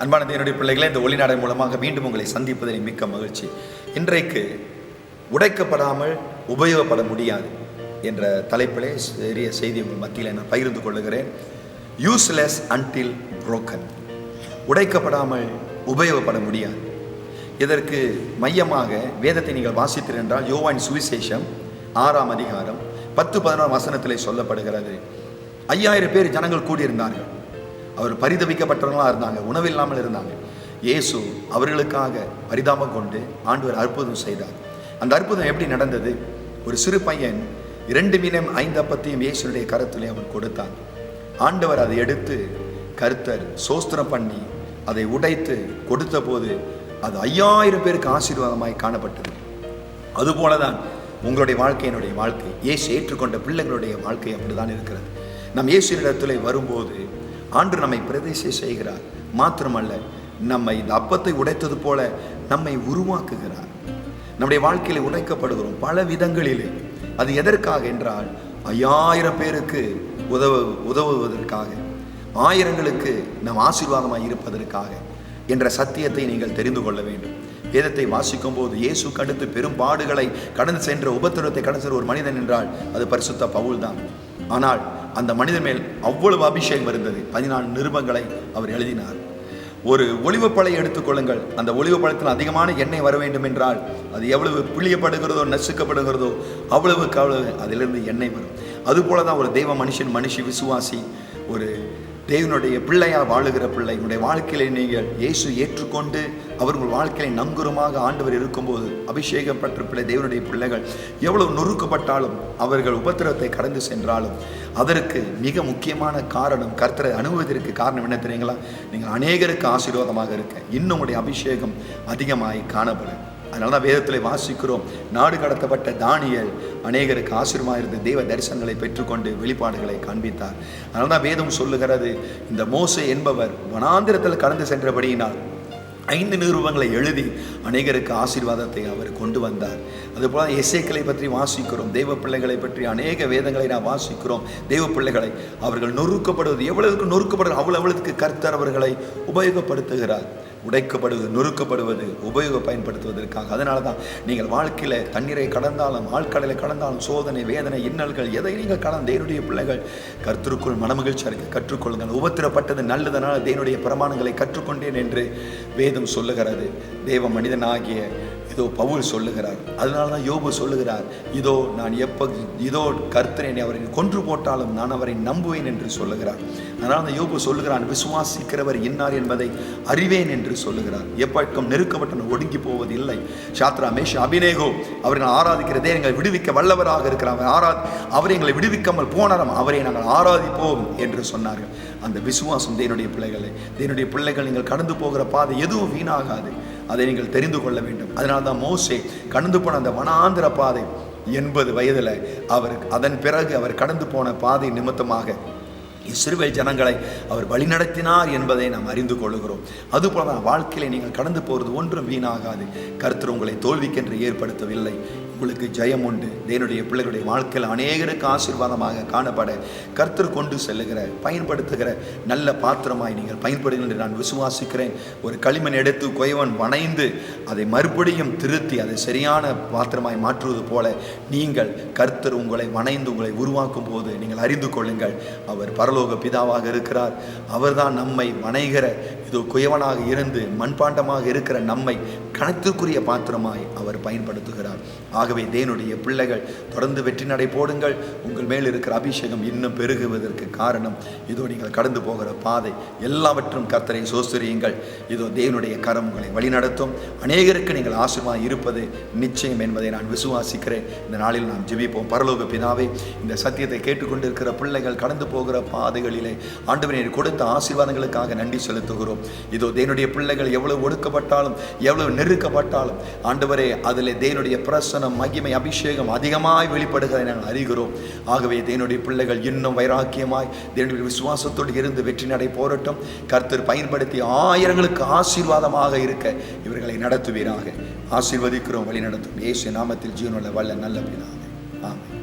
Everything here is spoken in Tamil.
அன்பான தேவனுடைய பிள்ளைகளை, இந்த ஒளிநாடை மூலமாக மீண்டும் உங்களை சந்திப்பதில் மிக்க மகிழ்ச்சி. இன்றைக்கு உடைக்கப்படாமல் உபயோகப்பட முடியாது என்ற தலைப்பிலே பெரிய செய்தி உங்கள் மத்தியில் நான் பகிர்ந்து கொள்ளுகிறேன். Useless until broken. உடைக்கப்படாமல் உபயோகப்பட முடியாது. இதற்கு மையமாக வேதத்தை நீங்கள் வாசித்தீர்கள் என்றால் யோவான் சுவிசேஷம் 6ஆம் அதிகாரம் 10-11 வசனத்திலே சொல்லப்படுகிறது. 5000 பேர் ஜனங்கள் கூடியிருந்தார்கள். அவர் பரிதவிக்கப்பட்டவர்களாக இருந்தாங்க, உணவில்லாமல் இருந்தாங்க. இயேசு அவர்களுக்காக பரிதாபம் கொண்டு ஆண்டவர் அற்புதம் செய்தார். அந்த அற்புதம் எப்படி நடந்தது? ஒரு சிறு பையன் 2 மீனும் 5 அப்பத்தையும் இயேசுடைய கரத்திலே அவன் கொடுத்தான். ஆண்டவர் அதை எடுத்து கர்த்தர் சோஸ்திரம் பண்ணி அதை உடைத்து கொடுத்த போது அது 5000 பேருக்கு ஆசீர்வாதமாய் காணப்பட்டது. அதுபோலதான் உங்களுடைய வாழ்க்கை, என்னுடைய வாழ்க்கை, இயேசு ஏற்றுக்கொண்ட பிள்ளைகளுடைய வாழ்க்கை அப்படிதான் இருக்கிறது. நம் இயேசுவிடத்தில் வரும்போது ஆண்டு நம்மை பிரதிஷ்டை செய்கிறார். மாத்திரமல்ல, நம்மை இந்த அப்பத்தை உடைத்தது போல நம்மை உருவாக்குகிறார். நம்முடைய வாழ்க்கையில உடைக்கப்படுகிறோம் பல விதங்களிலே. அது எதற்காக என்றால் 5000 பேருக்கு உதவுவதற்காக, ஆயிரங்களுக்கு நாம் ஆசீர்வாதமாய் இருப்பதற்காக என்ற சத்தியத்தை நீங்கள் தெரிந்து கொள்ள வேண்டும். வேதத்தை வாசிக்கும் போது இயேசுக்கு அடுத்து பெரும் பாடுகளை கடந்து சென்ற, உபத்திரவத்தை கடந்து சென்ற ஒரு மனிதன் என்றால் அது பரிசுத்த பவுல் தான். ஆனால் அந்த மனிதன் மேல் அவ்வளவு அபிஷேகம் இருந்தது. 14 நிருபங்களை அவர் எழுதினார். ஒரு ஒலிவப்பழை எடுத்துக்கொள்ளுங்கள். அந்த ஒலிவப்பழத்தில் அதிகமான எண்ணெய் வர வேண்டும் என்றால் அது எவ்வளவு பிழியப்படுகிறதோ, நசுக்கப்படுகிறதோ அவ்வளவுக்கு அவ்வளவு அதிலிருந்து எண்ணெய் வரும். அதுபோல தான் ஒரு தெய்வ மனுஷி விசுவாசி, ஒரு தேவனுடைய பிள்ளையா வாழுகிற பிள்ளை, உங்களுடைய வாழ்க்கையில நீங்கள் இயேசு ஏற்றுக்கொண்டு அவர் உங்கள் வாழ்க்கையை நங்குரமாக ஆண்டவர் இருக்கும்போது, அபிஷேகப்பட்ட பிள்ளை தேவனுடைய பிள்ளைகள் எவ்வளவு நொறுக்கப்பட்டாலும், அவர்கள் உபத்திரவத்தை கடந்து சென்றாலும், அதற்கு மிக முக்கியமான காரணம், கர்த்தரை அனுபவத்திற்கு காரணம் என்ன தெரியுங்களா? நீங்கள் அநேகருக்கு ஆசீர்வாதமாக இருக்க இன்னும் உங்களுடைய அபிஷேகம் அதிகமாய் காணப்படும். அதனால தான் வேதத்தில் வாசிக்கிறோம், நாடு கடத்தப்பட்ட தானியேல் அநேகருக்கு ஆசீர்வாதமாக இருந்து தேவ தரிசனங்களை பெற்றுக்கொண்டு வெளிப்பாடுகளை காண்பித்தார். அதனால தான் வேதம் சொல்லுகிறது, இந்த மோசே என்பவர் வனாந்திரத்தில் கடந்து சென்றபடியினால் 5 நிருபங்களை எழுதி அநேகருக்கு ஆசீர்வாதத்தை அவர் கொண்டு வந்தார். அதுபோல எசேக்கியேலை பற்றி வாசிக்கிறோம், தெய்வ பிள்ளைகளை பற்றி அநேக வேதங்களை நாம் வாசிக்கிறோம். தெய்வ பிள்ளைகளை அவர்கள் நொறுக்கப்படுவது, எவ்வளவுக்கு நொறுக்கப்படுவது அவ்வளவுக்கு கர்த்தர் அவர்களை உபயோகப்படுத்துகிறார். உடைக்கப்படுவது, நொறுக்கப்படுவது உபயோக பயன்படுத்துவதற்காக. அதனால தான் நீங்கள் வாழ்க்கையில் தண்ணீரை கடந்தாலும், ஆழ்கடலை கடந்தாலும், சோதனை, வேதனை, இன்னல்கள் எதை நீங்கள் கடந்த தேவனுடைய பிள்ளைகள் கர்த்தருக்குள் மனமகிழ்ச்சியாக இருக்க கற்றுக்கொள்ளுங்கள். உபத்திரப்பட்டது நல்லதனால் தேவனுடைய பிரமாணங்களை கற்றுக்கொண்டேன் என்று வேதம் சொல்லுகிறது. தேவ மனிதனாகிய இதோ பவுல் சொல்லுகிறார். அதனால தான் யோபு சொல்லுகிறார், இதோ கர்த்தர் என்னை அவரை கொன்று போட்டாலும் நான் அவரை நம்புவேன் என்று சொல்லுகிறார். அதனால தான் யோபு சொல்லுகிறான், விசுவாசிக்கிறவர் இன்னார் என்பதை அறிவேன் என்று சொல்லுகிறார். எப்பக்கம் நெருக்கப்பட்ட ஒடுங்கி போவதில்லை. சாத்ரா, மேஷா, அபிநேகோ அவர்கள் ஆராதிக்கிற தேவனை விடுவிக்க வல்லவராக இருக்கிறார். அவரை எங்களை விடுவிக்காமல் போனாரம் அவரை நாங்கள் ஆராதிப்போம் என்று சொன்னார்கள். அந்த விசுவாசம் தேவனுடைய பிள்ளைகள் நீங்கள் கடந்து போகிற பாதை எதுவும் வீணாகாது. அதை நீங்கள் தெரிந்து கொள்ள வேண்டும். அதனால தான் மோசே கடந்து போன அந்த வனாந்திர பாதை 80 வயதில் அதன் பிறகு அவர் கடந்து போன பாதை நிமித்தமாக இஸ்ரவேல் ஜனங்களை அவர் வழிநடத்தினார் என்பதை நாம் அறிந்து கொள்கிறோம். அதுபோல தான் வாழ்க்கையில நீங்கள் கடந்து போகிறது ஒன்றும் வீணாகாது. கர்த்தர் உங்களை தோல்விக்கென்று ஏற்படுத்தவில்லை. உங்களுக்கு ஜெயம் உண்டு. தேவனுடைய பிள்ளைகளுடைய வாழ்க்கையில் அநேகருக்கு ஆசீர்வாதமாக காணப்பட கர்த்தர் கொண்டு செல்லுகிற, பயன்படுத்துகிற நல்ல பாத்திரமாய் நீங்கள் பயன்படுங்கள் என்று நான் விசுவாசிக்கிறேன். ஒரு களிமண் எடுத்து கொயவன் வணைந்து அதை மறுபடியும் திருத்தி அதை சரியான பாத்திரமாய் மாற்றுவது போல நீங்கள் கர்த்தர் உங்களை வணைந்து உங்களை உருவாக்கும் போது நீங்கள் அறிந்து கொள்ளுங்கள், அவர் பரலோக பிதாவாக இருக்கிறார். அவர்தான் நம்மை வணைகிற, இதோ குயவனாக இருந்து மண்பாண்டமாக இருக்கிற நம்மை கணத்திற்குரிய பாத்திரமாய் அவர் பயன்படுத்துகிறார். ஆகவே தேவனுடைய பிள்ளைகள் தொடர்ந்து வெற்றி நடை போடுங்கள். உங்கள் மேல் இருக்கிற அபிஷேகம் இன்னும் பெருகுவதற்கு காரணம் இதோ நீங்கள் கடந்து போகிற பாதை. எல்லாவற்றும் கர்த்தரை சோஸ்திரியுங்கள். இதோ தேவனுடைய கரம் உங்களை வழிநடத்தும். அநேகருக்கு நீங்கள் ஆசீர்வாதம் இருப்பது நிச்சயம் என்பதை நான் விசுவாசிக்கிறேன். இந்த நாளில் நாம் ஜெபிப்போம். பரலோக பிதாவே, இந்த சத்தியத்தை கேட்டுக்கொண்டிருக்கிற பிள்ளைகள் கடந்து போகிற பாதைகளிலே ஆண்டவரே கொடுத்த ஆசீர்வாதங்களுக்காக நன்றி செலுத்துகிறோம். இதோ தேவனுடைய பிள்ளைகள் எவ்வளவு ஒடுக்கப்பட்டாலும், எவ்வளவு நெருக்கப்பட்டாலும் ஆண்டவரே அதிலே தேவனுடைய பிரசனம், மகிமை, அபிஷேகம் அதிகமாய் வெளிப்படுகிறதை நாங்கள் அறிகிறோம். ஆகவே தேவனுடைய பிள்ளைகள் இன்னும் வைராக்கியமாய் தேவனுடைய விசுவாசத்தோடு இருந்து வெற்றி நடை போரட்டும். கர்த்தர் பயன்படுத்தி ஆயிரங்களுக்கு ஆசீர்வாதமாக இருக்க இவர்களை நடத்துவீராக. ஆசீர்வதிக்கிறோம், வழி நடத்தும். இயேசு நாமத்தில் ஜீவனுள்ள வல்ல நல்ல பிதாவே, ஆமென்.